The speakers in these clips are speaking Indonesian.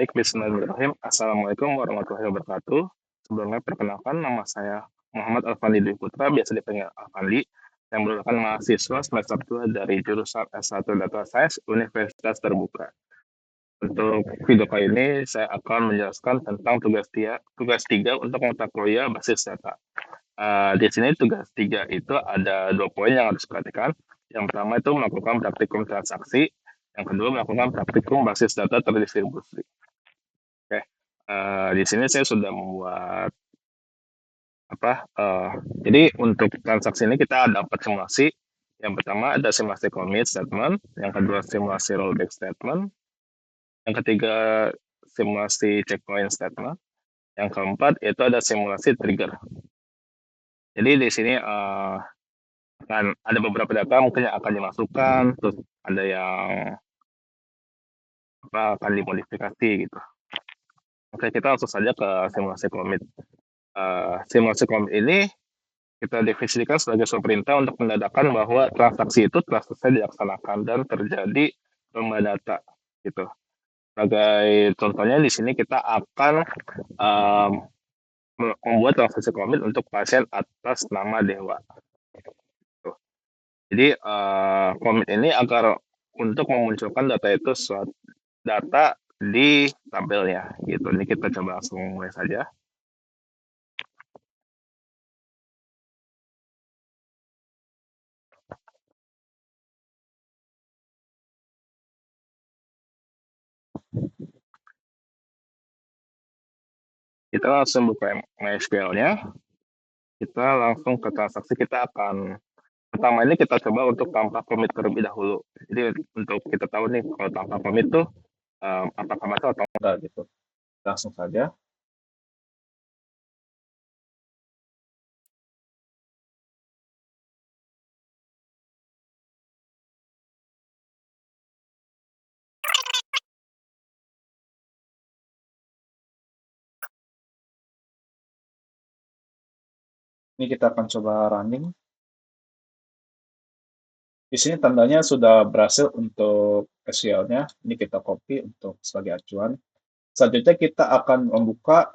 Baik, bismillahirrahmanirrahim. Assalamualaikum warahmatullahi wabarakatuh. Sebelumnya perkenalkan nama saya Muhammad Alfandi Dwi Putra, biasa dipanggil Alfandi, yang merupakan mahasiswa semester 2 dari jurusan S1 Data Science Universitas Terbuka. Untuk video kali ini, saya akan menjelaskan tentang tugas tiga untuk mata kuliah basis data. Di sini tugas tiga itu ada 2 poin yang harus diperhatikan. Yang pertama itu melakukan praktikum transaksi, yang kedua melakukan praktikum basis data terdistribusi. Oke, di sini saya sudah membuat apa, jadi untuk transaksi ini kita ada 4 simulasi. Yang pertama ada simulasi commit statement, yang kedua simulasi rollback statement, yang ketiga simulasi checkpoint statement, yang keempat itu ada simulasi trigger. Jadi di sini akan ada beberapa data mungkin yang akan dimasukkan, terus ada yang akan dimodifikasi gitu. Oke, kita langsung saja ke simulasi commit. Simulasi commit ini kita definisikan sebagai suatu perintah untuk mendadakan bahwa transaksi itu telah selesai dilaksanakan dan terjadi perubahan data gitu. Sebagai contohnya di sini kita akan um, membuat transaksi komit untuk pasien atas nama Dewa. Gitu. Jadi komit ini agar untuk memunculkan data itu suatu data di tabelnya gitu. Ini kita coba langsung mulai saja. Kita langsung buka MySQL-nya. Kita langsung ke transaksi. Kita akan pertama ini kita coba untuk tanpa komit terlebih dahulu. Jadi untuk kita tahu nih kalau tanpa komit tuh apakah masuk atau enggak gitu. Langsung saja. Ini kita akan coba running. Di sini tandanya sudah berhasil untuk SQL-nya. Ini kita copy untuk sebagai acuan. Selanjutnya kita akan membuka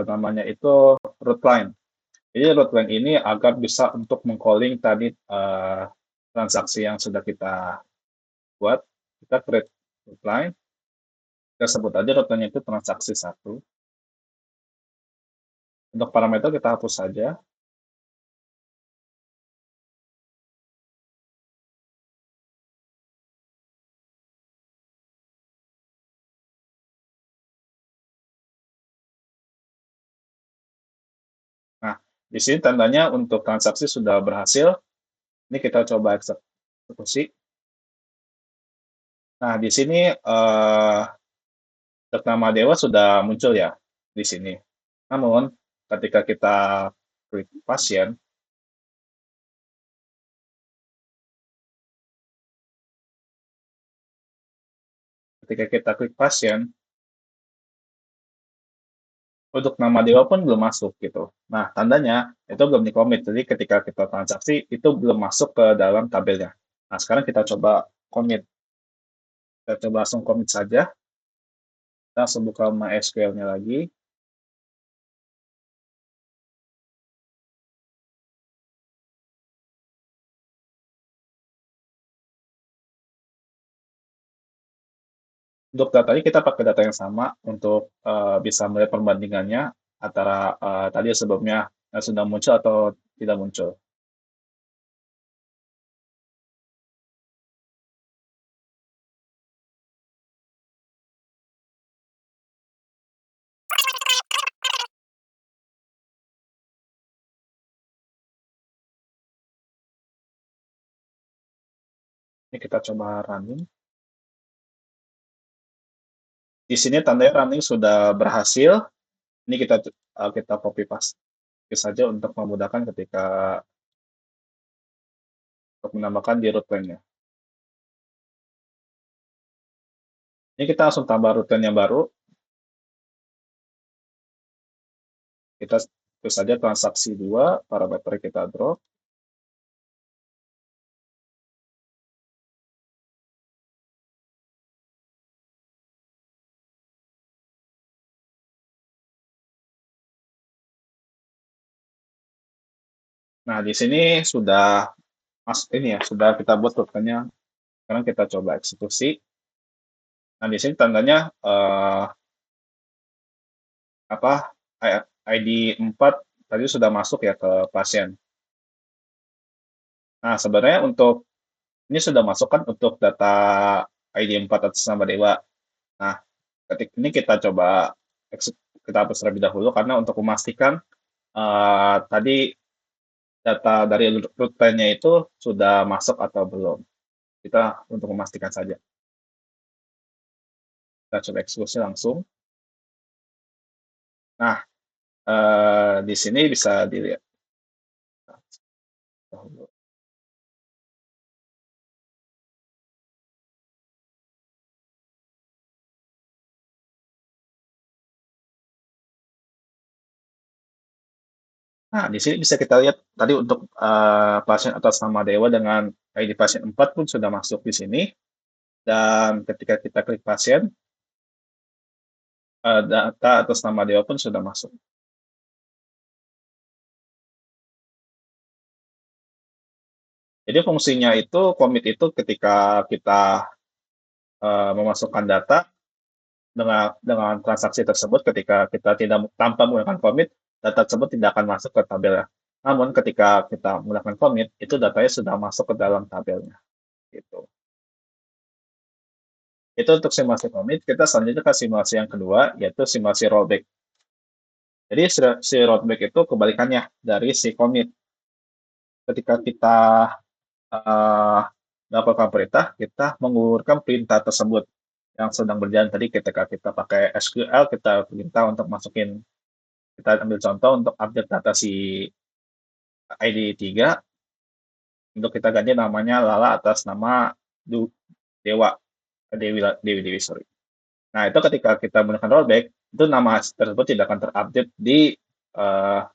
namanya itu root line. Jadi root line ini agar bisa untuk mengcalling tadi transaksi yang sudah kita buat. Kita create root line. Kita sebut aja root line itu transaksi 1. Untuk parameter kita hapus saja. Nah, di sini tandanya untuk transaksi sudah berhasil. Ini kita coba eksekusi. Nah, di sini nama Dewa sudah muncul ya di sini. Namun, ketika kita klik pasien, untuk nama Dewa pun belum masuk gitu. Nah, tandanya itu belum di-commit. Jadi ketika kita transaksi, itu belum masuk ke dalam tabelnya. Nah, sekarang kita coba commit. Kita coba langsung commit saja. Kita langsung buka MySQL-nya lagi. Untuk data ini kita pakai data yang sama untuk bisa melihat perbandingannya antara tadi sebelumnya sudah muncul atau tidak muncul. Ini kita coba running. Di sini tandanya running sudah berhasil. Ini kita copy paste saja untuk memudahkan ketika untuk menambahkan di root line-nya. Ini kita langsung tambah root line yang baru. Kita terus saja transaksi 2, parameter kita drop. Nah, di sini sudah ini ya, sudah kita buat rutenya. Sekarang kita coba eksekusi. Nah, di sini tandanya apa ID 4 tadi sudah masuk ya ke pasien. Nah, sebenarnya untuk ini sudah masuk kan untuk data ID 4 atas nama Dewa. Nah, ketik ini kita coba kita hapus terlebih dahulu karena untuk memastikan tadi data dari rutenya itu sudah masuk atau belum. Kita untuk memastikan saja. Kita coba eksekusi langsung. Nah, di sini bisa dilihat. Nah, di sini bisa kita lihat tadi untuk pasien atas nama Dewa dengan ID pasien 4 pun sudah masuk di sini. Dan ketika kita klik pasien, data atas nama Dewa pun sudah masuk. Jadi fungsinya itu, commit itu ketika kita memasukkan data dengan transaksi tersebut, ketika kita tidak tanpa menggunakan commit, data tersebut tidak akan masuk ke tabelnya. Namun ketika kita menggunakan commit, itu datanya sudah masuk ke dalam tabelnya. Gitu. Itu untuk simulasi commit. Kita selanjutnya ke simulasi yang kedua, yaitu simulasi rollback. Jadi si rollback itu kebalikannya dari si commit. Ketika kita uh, melakukan perintah, kita mengulurkan perintah tersebut yang sedang berjalan tadi. Ketika kita pakai SQL, kita perintah untuk masukin, kita ambil contoh untuk update data si ID 3, untuk kita ganti namanya Lala atas nama Dewa, Dewi, sorry. Nah, itu ketika kita menggunakan rollback, itu nama tersebut tidak akan terupdate di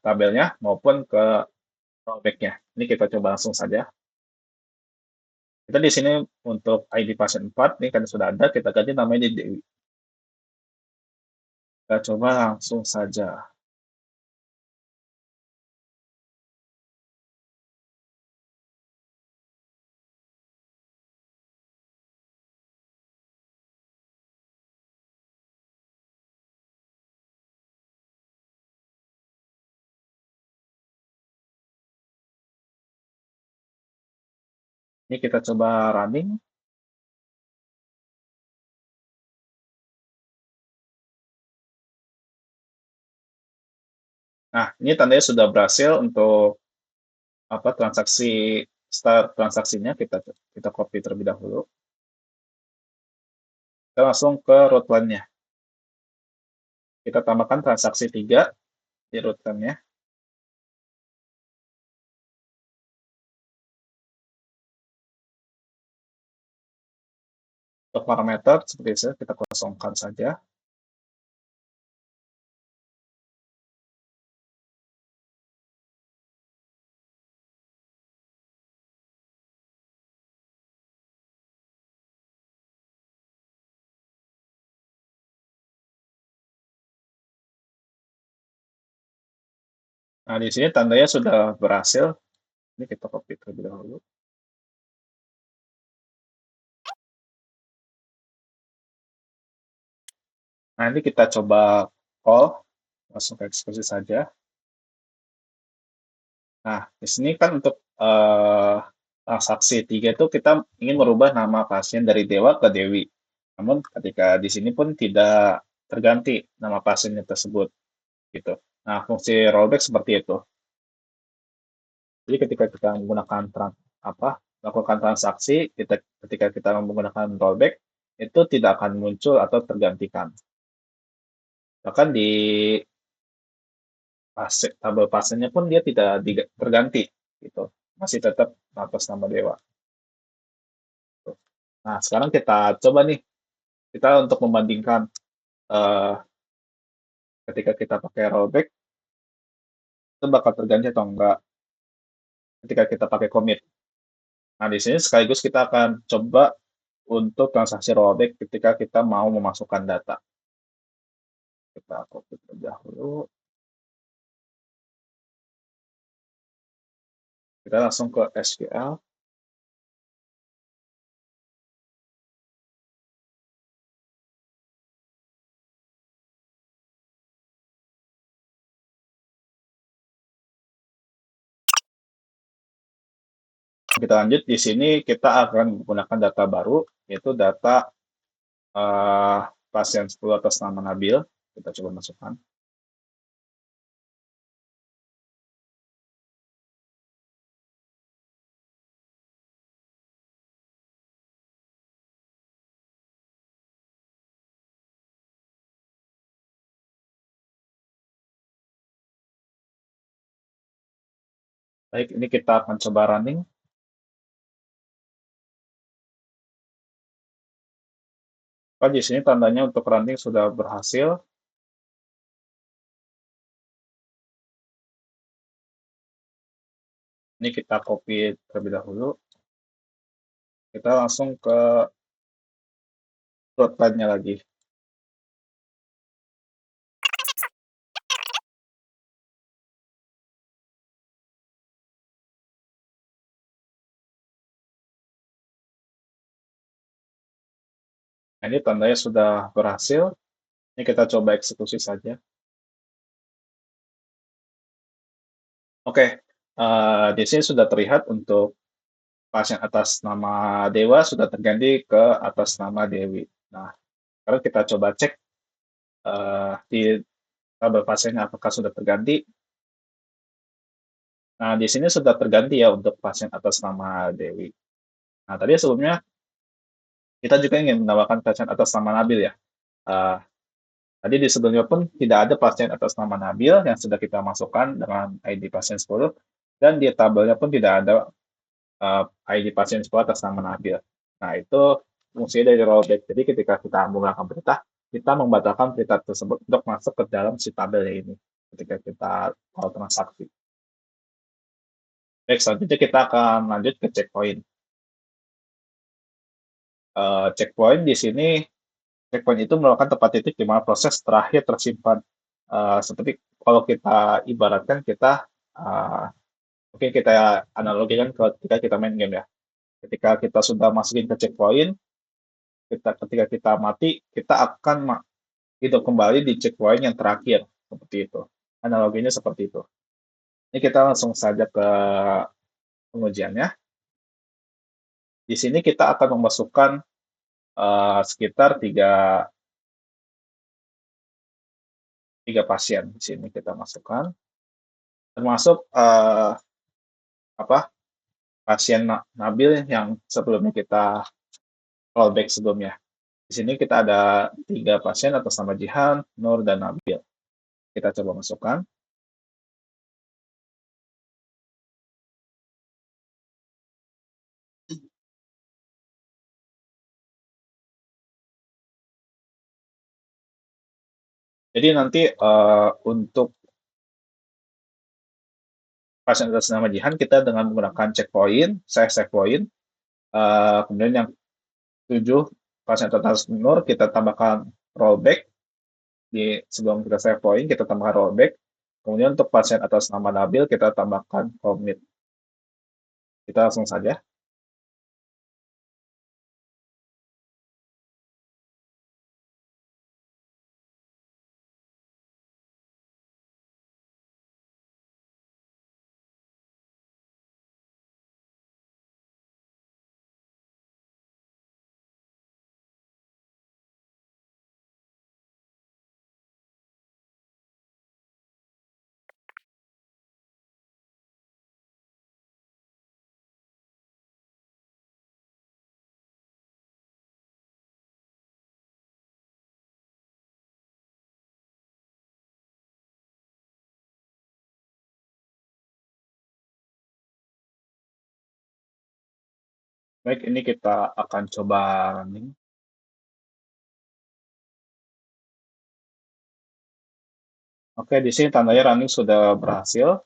tabelnya maupun ke rollback-nya. Ini kita coba langsung saja. Kita di sini untuk ID pasien 4, ini kan sudah ada, kita ganti namanya di Dewi. Kita coba langsung saja. Ini kita coba running. Nah, ini tandanya sudah berhasil untuk transaksi, start transaksinya. Kita copy terlebih dahulu. Kita langsung ke root plan-nya. Kita tambahkan transaksi 3 di root plan-nya. Untuk parameter seperti itu kita kosongkan saja. Nah, di sini tandanya sudah berhasil. Ini kita copy terlebih dahulu. Nah, ini kita coba call, langsung ke eksekusi saja. Nah, di sini kan untuk transaksi 3 itu kita ingin merubah nama pasien dari Dewa ke Dewi. Namun ketika di sini pun tidak terganti nama pasiennya tersebut gitu. Nah, fungsi rollback seperti itu. Jadi ketika kita menggunakan melakukan transaksi, ketika kita menggunakan rollback itu tidak akan muncul atau tergantikan. Bahkan di tabel pasiennya pun dia tidak terganti gitu. Masih tetap atas nama Dewa. Nah, sekarang kita coba nih, kita untuk membandingkan eh, ketika kita pakai rollback, itu bakal terganti atau enggak ketika kita pakai commit. Nah, di sini sekaligus kita akan coba untuk transaksi rollback ketika kita mau memasukkan data. Kita copy terlebih dahulu. Kita langsung ke SQL. Kita lanjut di sini kita akan menggunakan data baru, yaitu data pasien 10 atas nama Nabil. Kita coba masukkan. Baik, ini kita akan coba running. Oh, di sini tandanya untuk running sudah berhasil. Ini kita copy terlebih dahulu. Kita langsung ke plotline-nya lagi. Nah, ini tandanya sudah berhasil. Ini kita coba eksekusi saja. Oke, di sini sudah terlihat untuk pasien atas nama Dewa sudah terganti ke atas nama Dewi. Nah, sekarang kita coba cek di tabel pasiennya apakah sudah terganti. Nah, di sini sudah terganti ya untuk pasien atas nama Dewi. Nah, tadi sebelumnya kita juga ingin menambahkan pasien atas nama Nabil ya. Eh, Tadi di sebelumnya pun tidak ada pasien atas nama Nabil yang sudah kita masukkan dengan ID pasien 10 dan di tabelnya pun tidak ada ID pasien 10 atas nama Nabil. Nah, itu fungsinya dari rollback. Jadi ketika kita menggunakan perintah, kita membatalkan perintah tersebut untuk masuk ke dalam si tabel ini ketika kita mau transaksi. Baik, selanjutnya kita akan lanjut ke checkpoint. Checkpoint di sini, checkpoint itu merupakan tempat titik di mana proses terakhir tersimpan. Seperti kalau kita ibaratkan kita, mungkin kita analogikan ketika kita main game ya. Ketika kita sudah masukin ke checkpoint, ketika kita mati, kita akan hidup kembali di checkpoint yang terakhir. Seperti itu. Analoginya seperti itu. Ini kita langsung saja ke pengujiannya. Di sini kita akan memasukkan sekitar tiga pasien. Di sini kita masukkan. Termasuk pasien Nabil yang sebelumnya kita rollback sebelumnya. Di sini kita ada 3 pasien atas nama Jihan, Nur, dan Nabil. Kita coba masukkan. Jadi nanti untuk pasien atas nama Jihan kita dengan menggunakan checkpoint, saya checkpoint. Kemudian yang 7 pasien atas Nur kita tambahkan rollback. Sebelum kita save point, kita tambahkan rollback. Kemudian untuk pasien atas nama Nabil, kita tambahkan commit. Kita langsung saja. Baik, ini kita akan coba running. Oke, di sini tandanya running sudah berhasil.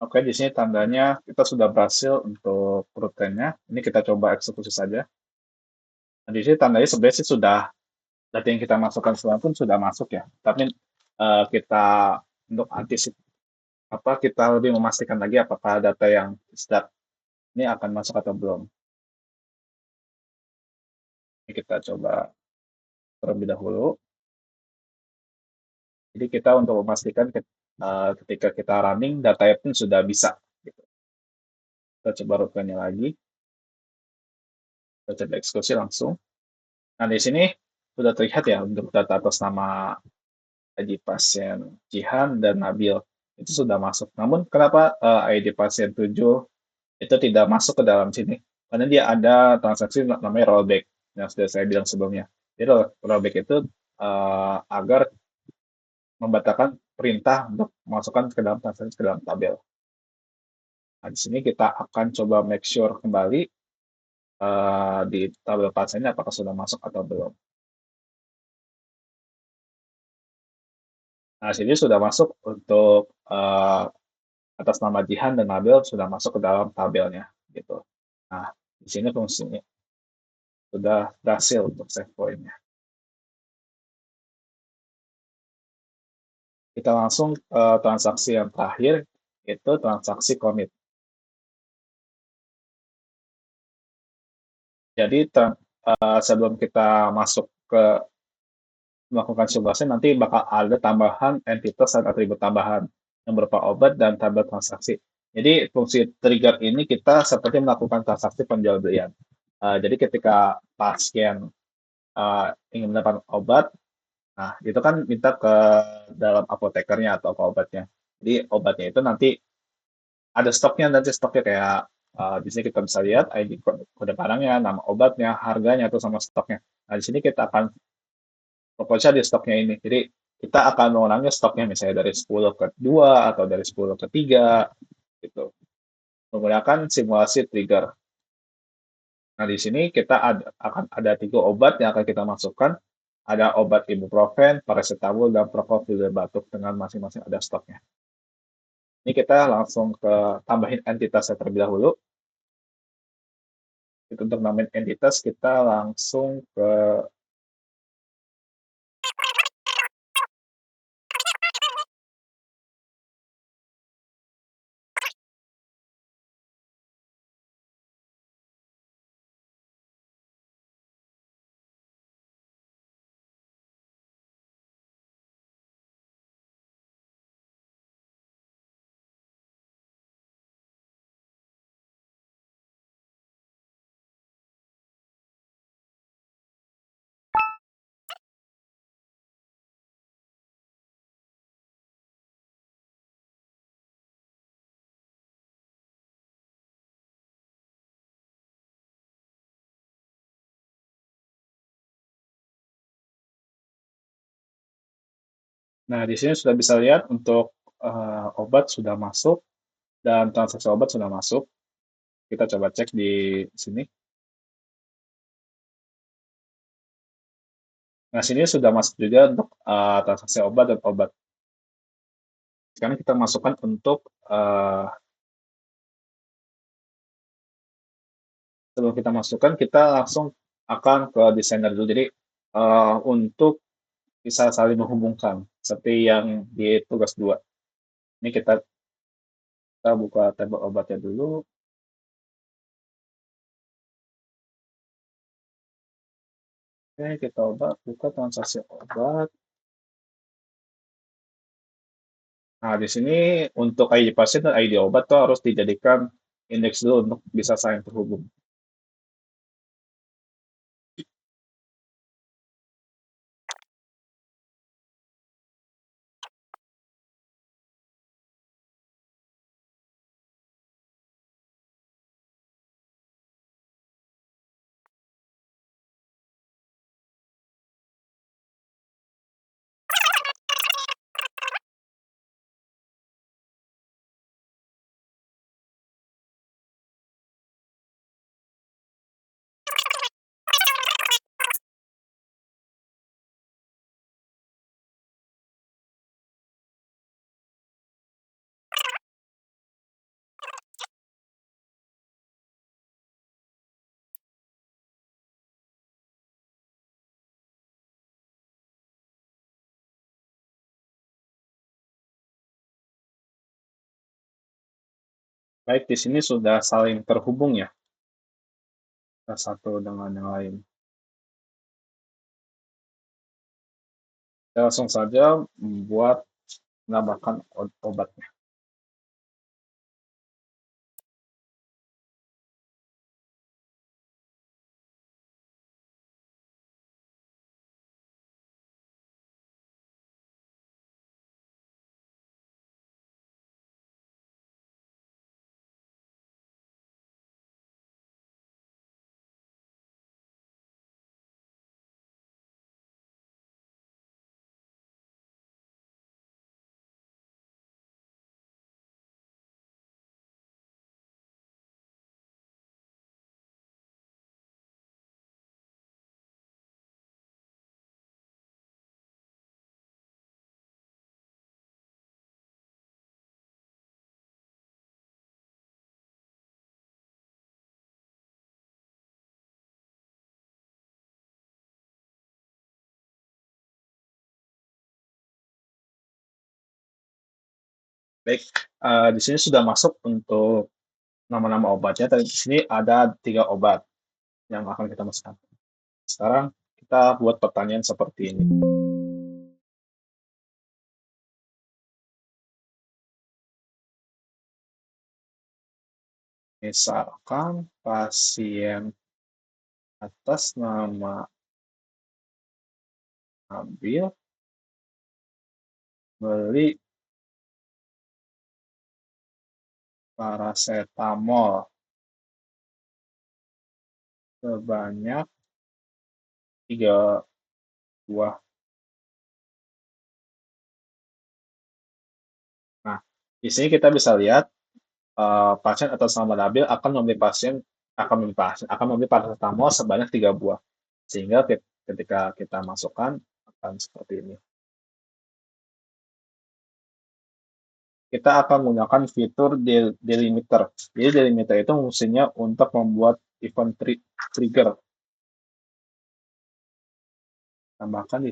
Oke, di sini tandanya kita sudah berhasil untuk rutenya. Ini kita coba eksekusi saja. Nah, di sini tandanya sebenarnya sih sudah data yang kita masukkan sebelumnya pun sudah masuk ya. Tapi kita untuk antisip apa kita lebih memastikan lagi apakah data yang start ini akan masuk atau belum. Ini kita coba terlebih dahulu. Jadi kita untuk memastikan ketika kita running datanya pun sudah bisa. Gitu. Kita coba rutenya lagi. Kita coba eksekusi langsung. Nah, di sini sudah terlihat ya untuk data atas nama ID pasien Jihan dan Nabil itu sudah masuk. Namun kenapa ID pasien 7 itu tidak masuk ke dalam sini? Karena dia ada transaksi namanya rollback yang sudah saya bilang sebelumnya. Jadi rollback itu agar membatalkan perintah untuk memasukkan ke dalam transaksi ke dalam tabel. Nah, di sini kita akan coba make sure kembali di tabel pasiennya apakah sudah masuk atau belum. Nah, sini sudah masuk untuk atas nama Jihan dan Nabil sudah masuk ke dalam tabelnya gitu. Nah, di sini fungsinya sudah berhasil untuk save point-nya. Kita langsung transaksi yang terakhir itu transaksi commit. Jadi sebelum kita masuk ke melakukan simulasi nanti bakal ada tambahan entitas dan atribut tambahan yang berupa obat dan tabel transaksi. Jadi fungsi trigger ini kita seperti melakukan transaksi penjual belian. Jadi ketika pasien ingin mendapatkan obat, nah itu kan minta ke dalam apotekernya atau ke obatnya. Jadi obatnya itu nanti ada stoknya, nanti stoknya kayak di sini kita bisa lihat ID kode barangnya, nama obatnya, harganya, atau sama stoknya. Nah, di sini kita akan fokusnya di stoknya ini. Jadi kita akan mengurangi stoknya misalnya dari 10 ke 2 atau dari 10 ke 3 gitu. Menggunakan simulasi trigger. Nah, di sini kita akan ada 3 obat yang akan kita masukkan. Ada obat ibuprofen, paracetamol, dan propofol batuk dengan masing-masing ada stoknya. Ini kita langsung ke tambahin entitasnya terlebih dahulu. Itu untuk nambahin entitas kita langsung ke Nah, di sini sudah bisa lihat untuk obat sudah masuk dan transaksi obat sudah masuk. Kita coba cek di sini. Nah, sini sudah masuk juga untuk transaksi obat dan obat. Sekarang kita masukkan untuk sebelum kita masukkan, kita langsung akan ke desainer dulu. Jadi untuk bisa saling menghubungkan, seperti yang di tugas 2. Ini kita buka tabel obatnya dulu. Oke, kita buka transaksi obat. Nah, di sini untuk ID pasien dan ID obat tuh harus dijadikan indeks dulu untuk bisa saling terhubung. Baik, di sini sudah saling terhubung ya, satu dengan yang lain. Kita langsung saja menambahkan obatnya. Baik, di sini sudah masuk untuk nama-nama obatnya. Tadi di sini ada 3 obat yang akan kita masukkan. Sekarang kita buat pertanyaan seperti ini. Misalkan pasien atas nama Nabil beli paracetamol sebanyak 3 buah. Nah, di sini kita bisa lihat pasien atas nama Nabil akan membeli paracetamol sebanyak 3 buah. Sehingga ketika kita masukkan akan seperti ini. Kita akan menggunakan fitur delimiter. Jadi delimiter itu fungsinya untuk membuat event trigger. Tambahkan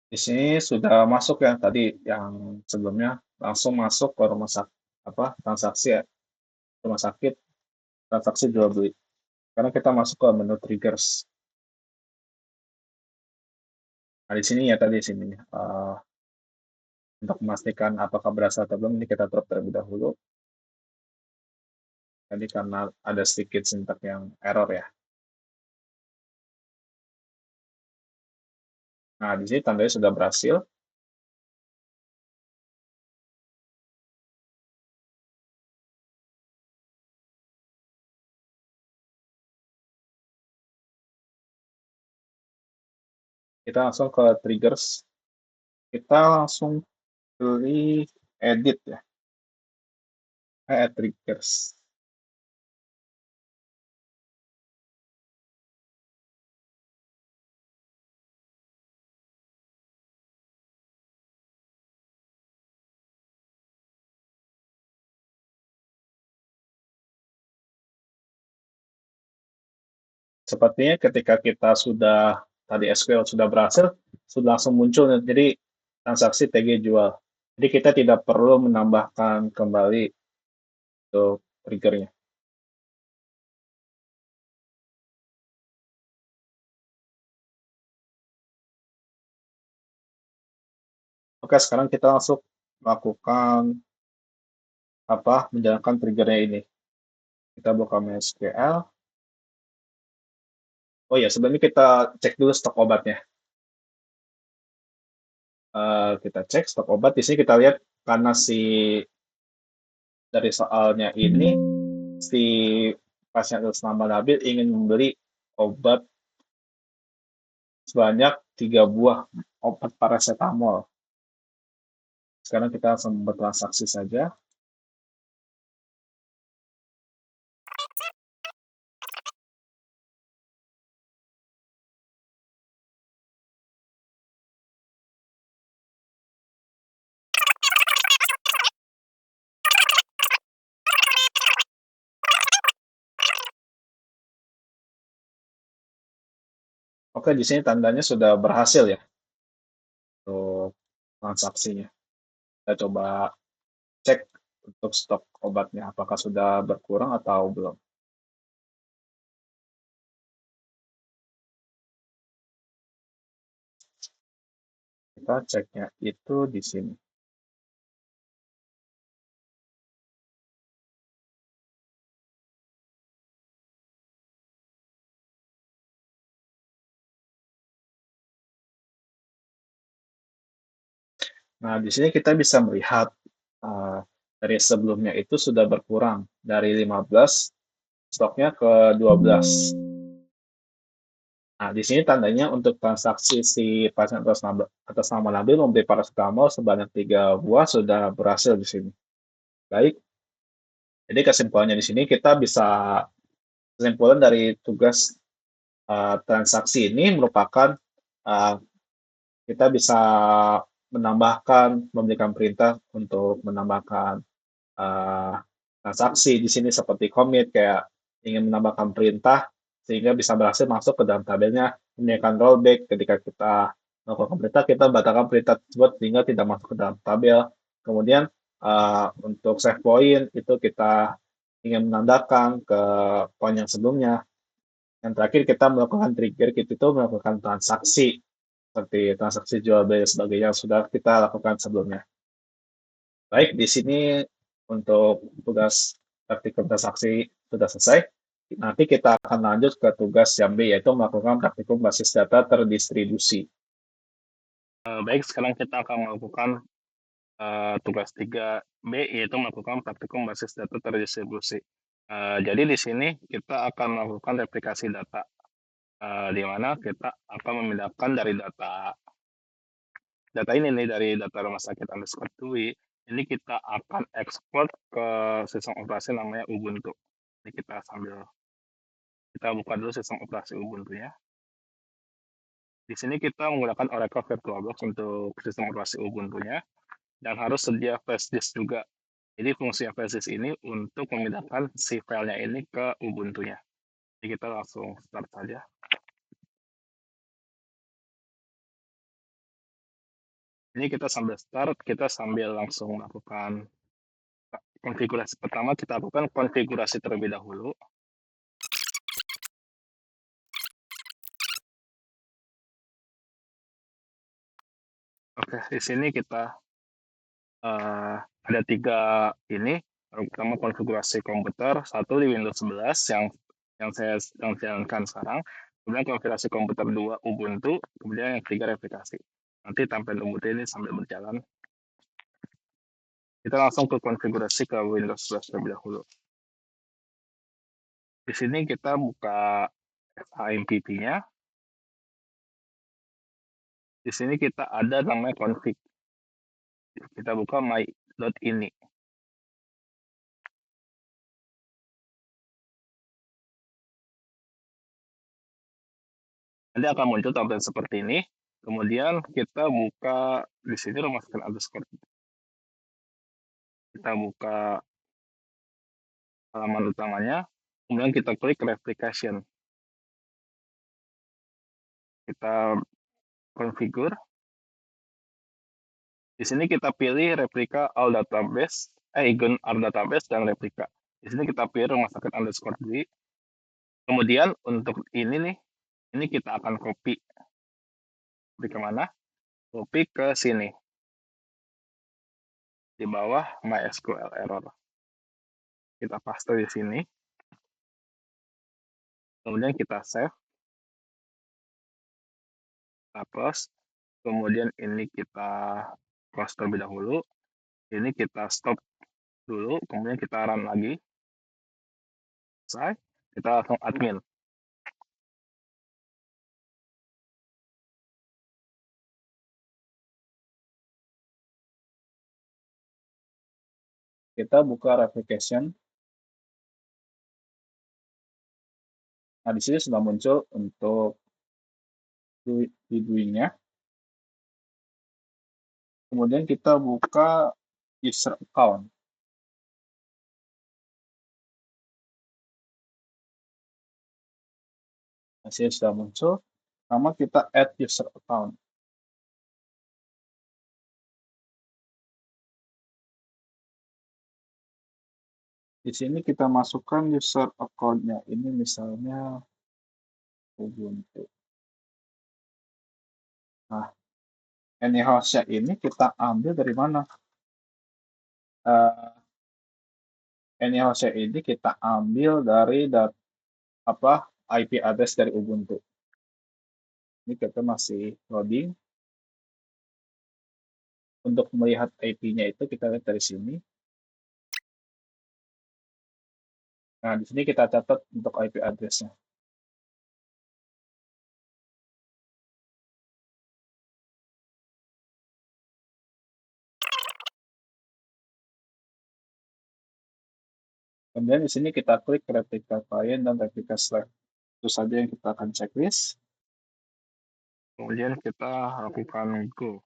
di sini sudah masuk ya tadi yang sebelumnya langsung masuk ke transaksi ya, rumah sakit, transaksi jual beli. Karena kita masuk ke menu triggers. Nah, di sini ya tadi di sini untuk memastikan apakah berhasil atau belum, ini kita drop terlebih dahulu. Tadi karena ada sedikit syntax yang error ya. Nah, di sini tandanya sudah berhasil. Kita langsung ke triggers. Kita langsung pilih edit ya. Add triggers. Sepertinya ketika kita sudah tadi SQL sudah berhasil, sudah langsung muncul. Jadi transaksi TG jual. Jadi kita tidak perlu menambahkan kembali untuk triggernya. Oke, sekarang kita langsung lakukan menjalankan triggernya ini. Kita buka MySQL. Oh ya, sebelumnya kita cek dulu stok obatnya. Kita cek stok obat. Di sini kita lihat karena dari soalnya ini si pasien atas nama Nabil ingin membeli obat sebanyak 3 buah obat paracetamol. Sekarang kita langsung bertransaksi saja. Oke, di sini tandanya sudah berhasil ya untuk transaksinya. Kita coba cek untuk stok obatnya, apakah sudah berkurang atau belum. Kita ceknya itu di sini. Nah, di sini kita bisa melihat dari sebelumnya itu sudah berkurang dari 15 stoknya ke 12. Nah, di sini tandanya untuk transaksi si pasien atas nama Nabil membeli paracetamol sebanyak 3 buah sudah berhasil di sini. Baik, jadi kesimpulannya di sini kita bisa kesimpulan dari tugas transaksi ini merupakan uh, kita bisa menambahkan, memberikan perintah untuk menambahkan uh, transaksi di sini seperti commit kayak ingin menambahkan perintah sehingga bisa berhasil masuk ke dalam tabelnya, menyediakan rollback ketika kita melakukan perintah kita batalkan perintah tersebut sehingga tidak masuk ke dalam tabel. Kemudian untuk save point itu kita ingin menandakan ke poin yang sebelumnya. Yang terakhir kita melakukan trigger kita itu melakukan transaksi seperti transaksi jual beli dan sebagainya yang sudah kita lakukan sebelumnya. Baik, di sini untuk tugas praktikum transaksi sudah selesai. Nanti kita akan lanjut ke tugas yang B, yaitu melakukan praktikum basis data terdistribusi. Baik, sekarang kita akan melakukan tugas 3B, yaitu melakukan praktikum basis data terdistribusi. Jadi di sini kita akan melakukan replikasi data, di mana kita akan memindahkan dari data ini nih, dari data rumah sakit underscore TUI, ini kita akan ekspor ke sistem operasi namanya Ubuntu. Ini kita buka dulu sistem operasi Ubuntu-nya. Di sini kita menggunakan Oracle VirtualBox untuk sistem operasi Ubuntu-nya, dan harus sedia flash disk juga. Jadi fungsi flash disk ini untuk memindahkan si filenya ini ke Ubuntu-nya. Jadi kita langsung start saja. Ini kita sambil start, kita sambil langsung melakukan konfigurasi. Pertama kita lakukan konfigurasi terlebih dahulu. Oke, di sini kita ada 3 ini. Pertama konfigurasi komputer, satu di Windows 11 yang saya jalankan sekarang. Kemudian konfigurasi komputer 2 Ubuntu, kemudian yang ketiga replikasi. Nanti tampilan Ubuntu ini sambil berjalan. Kita langsung ke konfigurasi ke Windows 11 terlebih dahulu. Di sini kita buka AMPP-nya. Di sini kita ada namanya config. Kita buka my.ini. Nanti akan muncul tampilan seperti ini. Kemudian kita buka di sini rumah sakit underscore. Kita buka halaman utamanya, kemudian kita klik replication. Kita configure. Di sini kita pilih replika all database, Igon R database dan replika. Di sini kita pilih rumah sakit underscore D. Kemudian untuk ini nih, ini kita akan copy. Copy kemana? Copy ke sini. Di bawah MySQL error. Kita paste di sini. Kemudian kita save. Kita close. Kemudian ini kita close terlebih dahulu. Ini kita stop dulu, kemudian kita run lagi. Selesai, kita langsung admin. Kita buka replication. Nah, di sini sudah muncul untuk DUI-nya. Kemudian kita buka user account. Hasilnya sudah muncul. Pertama kita add user account. Di sini kita masukkan user account-nya. Ini misalnya Ubuntu. Nah, anyhow-nya ini kita ambil dari mana? Uh, anyhow-nya ini kita ambil dari IP address dari Ubuntu. Ini kita masih loading. Untuk melihat IP-nya itu kita lihat dari sini. Nah, di sini kita catat untuk IP address-nya. Kemudian di sini kita klik replika client dan replika Slack. Itu saja yang kita akan checklist. Kemudian kita lakukan go.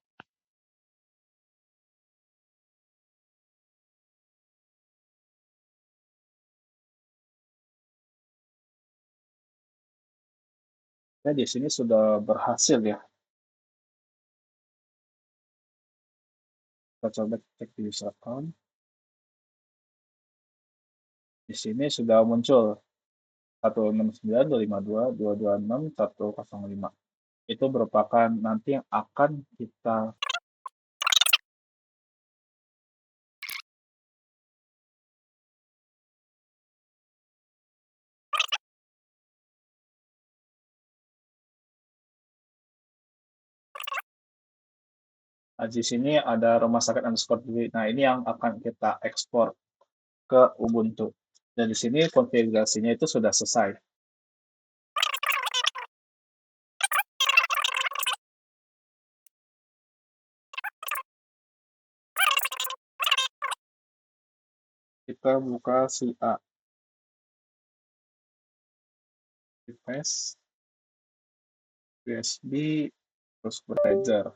Ya, di sini sudah berhasil ya. Kita coba cek di user account. Di sini sudah muncul 169.252.226.105. Itu merupakan nanti yang akan kita Nah, di sini ada rumah sakit underscore Dwi. Nah, ini yang akan kita ekspor ke Ubuntu. Dan di sini konfigurasinya itu sudah selesai. Kita buka si A. Device, USB, terus browser.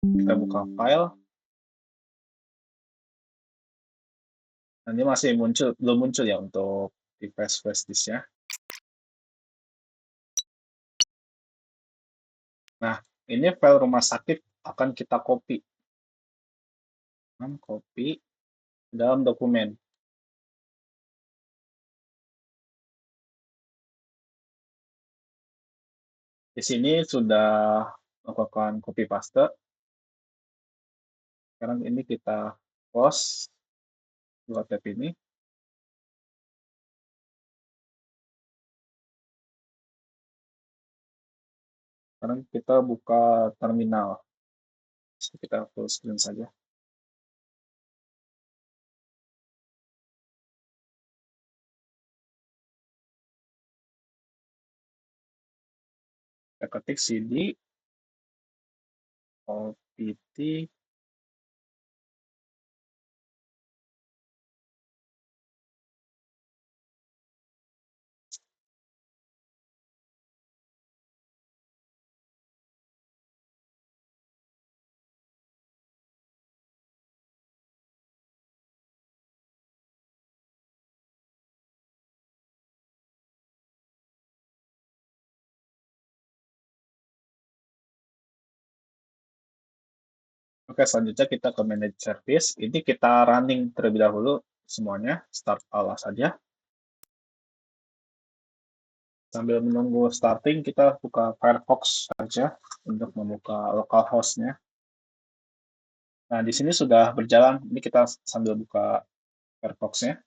Kita buka file. Nanti masih belum muncul ya untuk device flash disk-nya. Nah, ini file rumah sakit akan kita copy. Copy dalam dokumen. Di sini sudah melakukan copy paste. Sekarang ini kita close dua tab ini. Sekarang kita buka terminal. Kita full screen saja. Kita ketik cd opt Oke, selanjutnya kita ke manage service. Ini kita running terlebih dahulu semuanya. Start Allah saja. Sambil menunggu starting, kita buka Firefox saja untuk membuka localhost-nya. Nah, di sini sudah berjalan. Ini kita sambil buka Firefox-nya.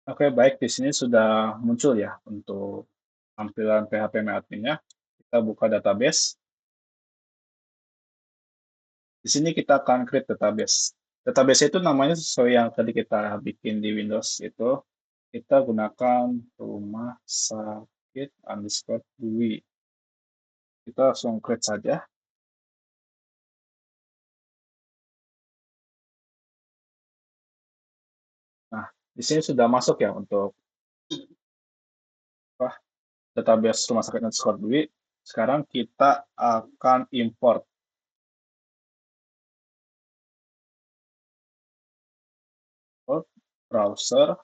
Oke, baik. Di sini sudah muncul ya untuk tampilan PHP admin-nya. Kita buka database. Di sini kita akan create database. Database itu namanya sesuai yang tadi kita bikin di Windows itu. Kita gunakan rumah sakit underscore Dwi. Kita langsung create saja. Nah, di sini sudah masuk ya untuk database rumah sakit underscore Dwi. Sekarang kita akan import. browser,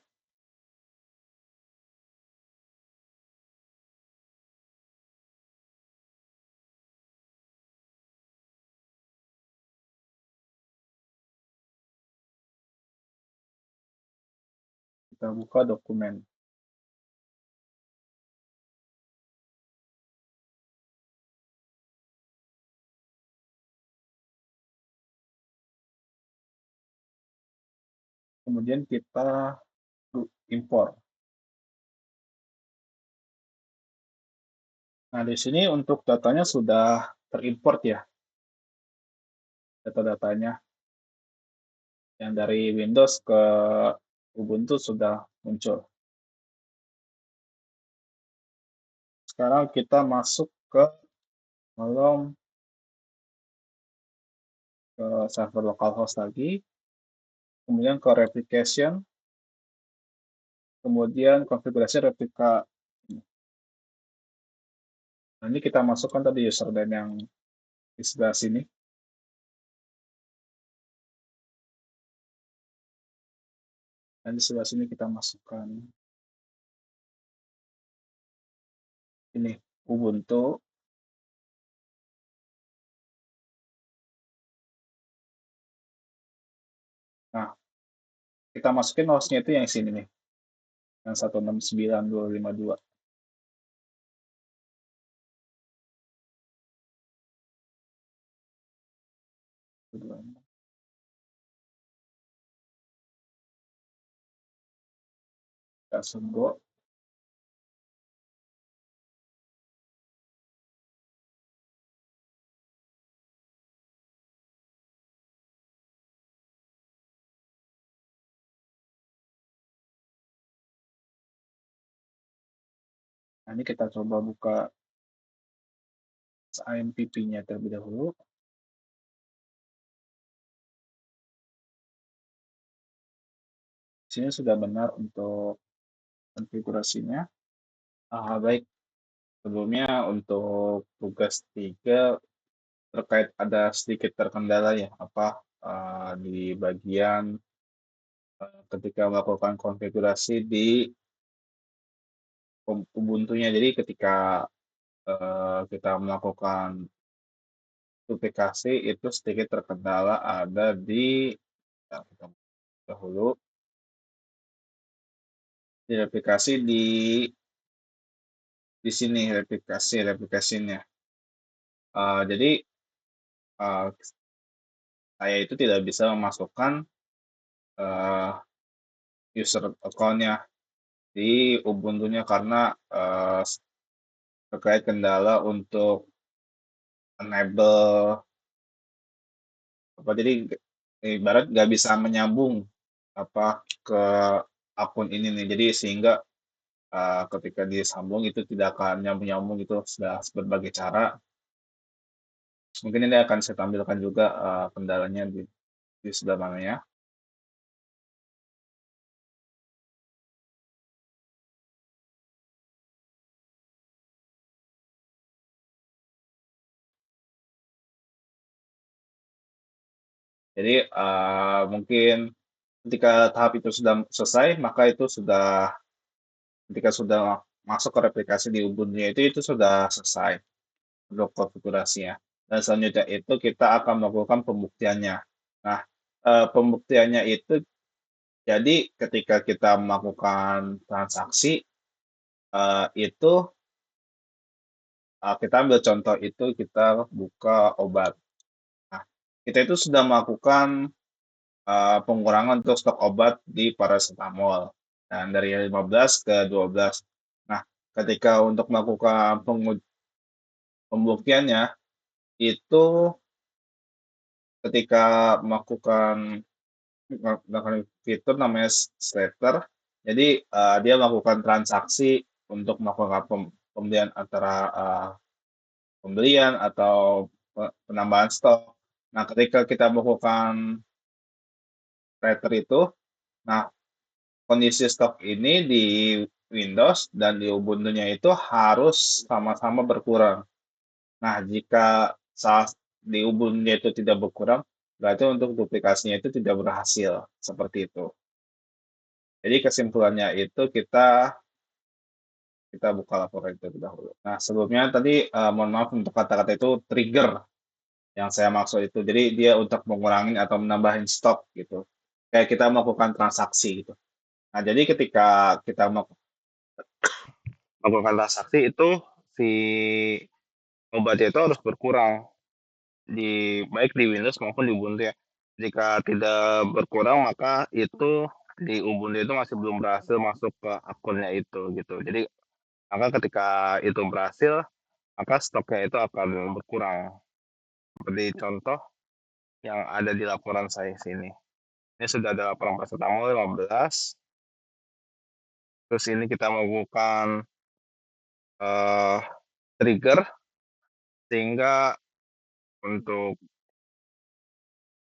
kita buka dokumen. Kemudian kita import. Nah, di sini untuk datanya sudah terimport ya, data-datanya yang dari Windows ke Ubuntu sudah muncul. Sekarang kita masuk ke kolom ke server localhost lagi, kemudian ke replication, kemudian konfigurasi replika. Nah, ini kita masukkan tadi username yang di sebelah sini. Dan di sebelah sini kita masukkan ini Ubuntu. Nah, kita masukin hostnya itu yang sini nih, yang 169.252. Kita sebut. Nah, ini kita coba buka IMPP-nya terlebih dahulu. Sini sudah benar untuk konfigurasinya. Baik, sebelumnya untuk tugas 3 terkait ada sedikit terkendala ya, di bagian ketika melakukan konfigurasi di Ubuntu-nya. Jadi ketika kita melakukan duplikasi itu sedikit terkendala ada di kita dahulu di replikasi di sini replikasinya. Jadi uh, saya itu tidak bisa memasukkan uh, user account-nya di Ubuntu-nya karena terkait kendala untuk enable jadi ibarat nggak bisa menyambung ke akun ini nih. Jadi sehingga ketika disambung itu tidak akan nyambung-nyambung itu sudah berbagai cara. Mungkin ini akan saya tampilkan juga kendalanya di sebelah mana ya. Jadi mungkin ketika tahap itu sudah selesai, maka itu sudah ketika sudah masuk ke replikasi di Ubuntu itu sudah selesai untuk konfigurasinya. Dan selanjutnya itu kita akan melakukan pembuktiannya. Nah, pembuktiannya itu jadi ketika kita melakukan transaksi itu kita ambil contoh itu kita buka obat. Nah, kita itu sudah melakukan pengurangan untuk stok obat di paracetamol dan dari 15 ke 12. Nah, ketika untuk melakukan pembuktiannya itu ketika melakukan fitur namanya Slater, jadi dia melakukan transaksi untuk melakukan pembelian antara pembelian atau penambahan stok. Nah, ketika kita melakukan Slater itu, nah kondisi stok ini di Windows dan di Ubuntu-nya itu harus sama-sama berkurang. Nah, jika di Ubuntu-nya itu tidak berkurang, berarti untuk duplikasinya itu tidak berhasil. Seperti itu. Jadi kesimpulannya itu kita kita buka laporan itu terlebih dahulu. Nah, sebelumnya tadi mohon maaf untuk kata-kata itu trigger yang saya maksud itu. Jadi dia untuk mengurangi atau menambahin stok gitu. Kayak kita melakukan transaksi gitu. Nah, jadi ketika kita Melakukan transaksi itu si obatnya itu harus berkurang baik di Windows maupun di Ubuntu ya. Jika tidak berkurang maka itu di Ubuntu itu masih belum berhasil masuk ke akunnya itu gitu. Jadi maka ketika itu berhasil maka stoknya itu akan berkurang. Seperti contoh yang ada di laporan saya sini. Ini sudah ada laporan paracetamol 15. Terus ini kita melakukan eh, trigger sehingga untuk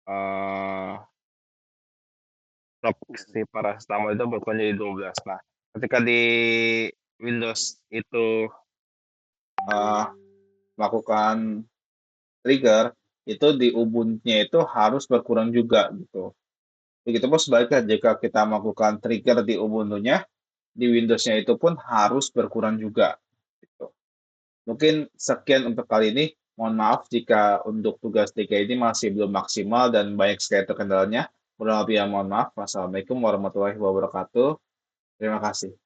eh, stok si paracetamol itu berkurang jadi 12. Nah, ketika di Windows itu eh, melakukan trigger, itu di Ubuntu-nya itu harus berkurang juga gitu. Begitupun sebaliknya jika kita melakukan trigger di Ubuntu-nya, di Windows-nya itu pun harus berkurang juga gitu. Mungkin sekian untuk kali ini. Mohon maaf jika untuk tugas 3 ini masih belum maksimal dan banyak sekali terkendalanya. Kurang lebih mohon maaf. Wassalamualaikum warahmatullahi wabarakatuh. Terima kasih.